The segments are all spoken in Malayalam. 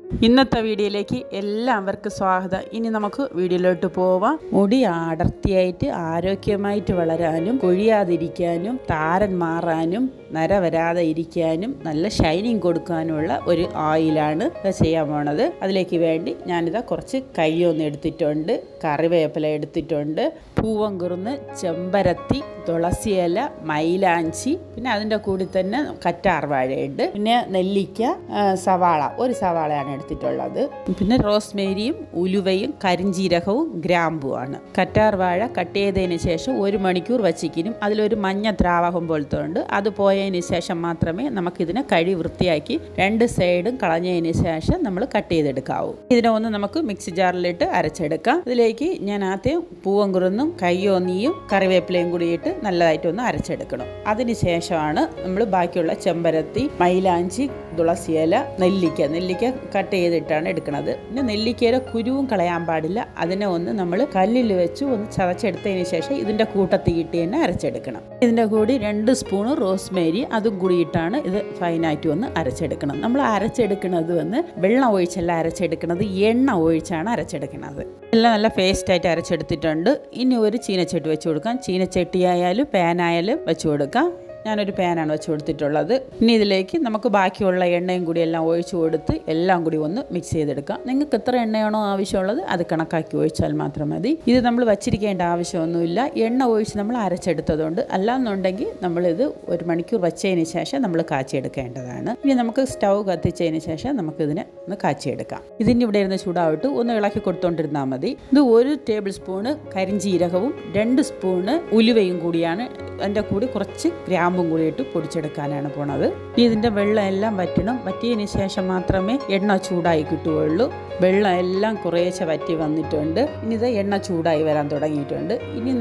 ഇന്നത്തെ വീഡിയോയിലേക്ക് എല്ലാവർക്കും സ്വാഗതം. ഇനി നമുക്ക് വീഡിയോയിലോട്ട് പോവാം. മുടി അടർത്തിയായിട്ട് ആരോഗ്യമായിട്ട് വളരാനും കൊഴിയാതിരിക്കാനും താരൻ മാറാനും നര വരാതെ ഇരിക്കാനും നല്ല ഷൈനിങ് കൊടുക്കാനുള്ള ഒരു ഓയിലാണ് ചെയ്യാൻ പോണത്. അതിലേക്ക് വേണ്ടി ഞാനിതാ കുറച്ച് കയ്യൊന്ന് എടുത്തിട്ടുണ്ട്, കറിവേപ്പില എടുത്തിട്ടുണ്ട്, പൂവൻകുറുന്ന്, ചെമ്പരത്തി, തുളസിയില, മൈലാഞ്ചി, പിന്നെ അതിൻ്റെ കൂടി തന്നെ കറ്റാർ വാഴയുണ്ട്, പിന്നെ നെല്ലിക്ക, സവാള, ഒരു സവാളയാണ് എടുത്തിട്ടുള്ളത്, പിന്നെ റോസ്മേരിയും ഉലുവയും കരിഞ്ജീരകവും ഗ്രാമ്പുമാണ്. കറ്റാർ വാഴ കട്ട് ചെയ്തതിന് ശേഷം 1 മണിക്കൂർ വച്ചിരിക്കും. അതിലൊരു മഞ്ഞ ദ്രാവകം പോലത്തെ ഉണ്ട്. അത് പോയതിന് ശേഷം മാത്രമേ നമുക്കിതിനെ കഴി വൃത്തിയാക്കി 2 സൈഡും കളഞ്ഞതിന് ശേഷം നമ്മൾ കട്ട് ചെയ്തെടുക്കാവൂ. ഇതിനെ ഒന്ന് നമുക്ക് മിക്സി ജാറിലിട്ട് അരച്ചെടുക്കാം. ഇതിലേക്ക് ഞാൻ ആദ്യം പൂവൻകുറുന്നും കയ്യോന്നിയും കറിവേപ്പിലയും കൂടിയിട്ട് നല്ലതായിട്ടൊന്ന് അരച്ചെടുക്കണം. അതിന് ശേഷമാണ് നമ്മൾ ബാക്കിയുള്ള ചെമ്പരത്തി, മൈലാഞ്ചി, തുളസിയില, നെല്ലിക്ക കട്ട് ചെയ്തിട്ടാണ് എടുക്കുന്നത്. പിന്നെ നെല്ലിക്കയുടെ കുരുവും കളയാൻ പാടില്ല. അതിനെ ഒന്ന് നമ്മൾ കല്ലിൽ വെച്ച് ഒന്ന് ചതച്ചെടുത്തതിന് ശേഷം ഇതിൻ്റെ കൂട്ടത്തിയിട്ട് തന്നെ അരച്ചെടുക്കണം. ഇതിൻ്റെ കൂടി 2 സ്പൂണ് റോസ്മേരി അതും കൂടിയിട്ടാണ് ഇത് ഫൈനായിട്ട് ഒന്ന് അരച്ചെടുക്കണം. നമ്മൾ അരച്ചെടുക്കുന്നത് വെള്ളം ഒഴിച്ചല്ല അരച്ചെടുക്കുന്നത്, എണ്ണ ഒഴിച്ചാണ് അരച്ചെടുക്കുന്നത്. എല്ലാം നല്ല പേസ്റ്റായിട്ട് അരച്ചെടുത്തിട്ടുണ്ട്. ഇനി ഒരു ചീനച്ചട്ടി വെച്ച് കൊടുക്കാം. ചീനച്ചട്ടി ആയാലും പാനായാലും വെച്ച് കൊടുക്കാം. ഞാനൊരു പാനാണ് വെച്ച് കൊടുത്തിട്ടുള്ളത്. ഇനി ഇതിലേക്ക് നമുക്ക് ബാക്കിയുള്ള എണ്ണയും കൂടി എല്ലാം ഒഴിച്ചു കൊടുത്ത് എല്ലാം കൂടി ഒന്ന് മിക്സ് ചെയ്തെടുക്കാം. നിങ്ങൾക്ക് എത്ര എണ്ണയാണോ ആവശ്യമുള്ളത് അത് കണക്കാക്കി ഒഴിച്ചാൽ മാത്രം മതി. ഇത് നമ്മൾ വച്ചിരിക്കേണ്ട ആവശ്യമൊന്നുമില്ല. എണ്ണ ഒഴിച്ച് നമ്മൾ അരച്ചെടുത്തതുകൊണ്ട്. അല്ലാന്നുണ്ടെങ്കിൽ നമ്മളിത് 1 മണിക്കൂർ വച്ചതിന് ശേഷം നമ്മൾ കാച്ചിയെടുക്കേണ്ടതാണ്. ഇനി നമുക്ക് സ്റ്റൗ കത്തിച്ചതിന് ശേഷം നമുക്കിതിനെ ഒന്ന് കാച്ചിയെടുക്കാം. ഇതിന് ഇവിടെ ഇരുന്ന് ചൂടാവിട്ട് ഒന്ന് ഇളക്കി കൊടുത്തോണ്ടിരുന്നാൽ മതി. ഇത് 1 ടേബിൾ സ്പൂണ് കരിഞ്ജീരകവും 2 സ്പൂണ് ഉലുവയും കൂടിയാണ്. അതിൻ്റെ കൂടി കുറച്ച് ഗ്രാമ്പും കൂടിയിട്ട് പൊടിച്ചെടുക്കാനാണ് പോണത്. ഇതിൻ്റെ വെള്ളം എല്ലാം വറ്റണം. വറ്റിയതിന് ശേഷം മാത്രമേ എണ്ണ ചൂടായി കിട്ടുകയുള്ളൂ. വെള്ളം എല്ലാം കുറേശ്ശെ വറ്റി വന്നിട്ടുണ്ട്. ഇനി ഇത് എണ്ണ ചൂടായി വരാൻ തുടങ്ങിയിട്ടുണ്ട്. ഇനി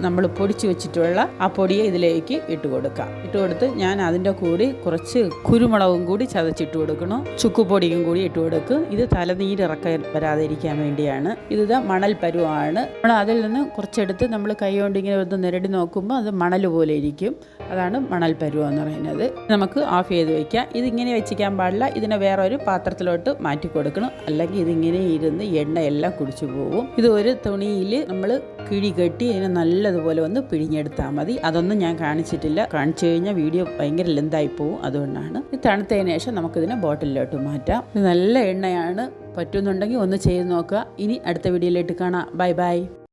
നമ്മൾ പൊടിച്ചു വെച്ചിട്ടുള്ള ആ പൊടിയെ ഇതിലേക്ക് ഇട്ട് കൊടുക്കാം. ഇട്ട് കൊടുത്ത് ഞാൻ അതിൻ്റെ കൂടി കുറച്ച് കുരുമുളകും കൂടി ചതച്ചിട്ട് കൊടുക്കണം. ചുക്കുപൊടിയും കൂടി ഇട്ട് കൊടുക്കും. ഇത് തലനീരിറക്കാൻ വരാതിരിക്കാൻ വേണ്ടിയാണ്. ഇത് മണൽ പരുവാണ്. നമ്മൾ അതിൽ നിന്ന് കുറച്ചെടുത്ത് നമ്മൾ കൈ കൊണ്ട് ഇങ്ങനെ ഒന്ന് നിരടി നോക്കുമ്പോൾ അത് മണൽ പോലെ ഇരിക്കും. അതാണ് മണൽ പരുവം എന്ന് പറയുന്നത്. നമുക്ക് ഓഫ് ചെയ്ത് വയ്ക്കാം. ഇതിങ്ങനെ വെച്ചിക്കാൻ പാടില്ല. ഇതിനെ വേറൊരു പാത്രത്തിലോട്ട് മാറ്റി കൊടുക്കണം. അല്ലെങ്കിൽ ഇതിങ്ങനെ ഇരുന്ന് എണ്ണയെല്ലാം കുടിച്ചു പോകും. ഇത് ഒരു തുണിയിൽ നമ്മൾ കിഴി കെട്ടി ഇതിനെ നല്ലതുപോലെ ഒന്ന് പിഴിഞ്ഞെടുത്താൽ മതി. അതൊന്നും ഞാൻ കാണിച്ചിട്ടില്ല. കാണിച്ചു കഴിഞ്ഞാൽ വീഡിയോ ഭയങ്കര ലെന്തായി പോകും. അതുകൊണ്ടാണ്. ഇത് തണുത്തതിന് ശേഷം നമുക്കിതിനെ ബോട്ടിലിലോട്ട് മാറ്റാം. ഇത് നല്ല എണ്ണയാണ്. പറ്റുന്നുണ്ടെങ്കിൽ ഒന്ന് ചെയ്ത് നോക്കുക. ഇനി അടുത്ത വീഡിയോയിലോട്ട് കാണാം. Bye bye.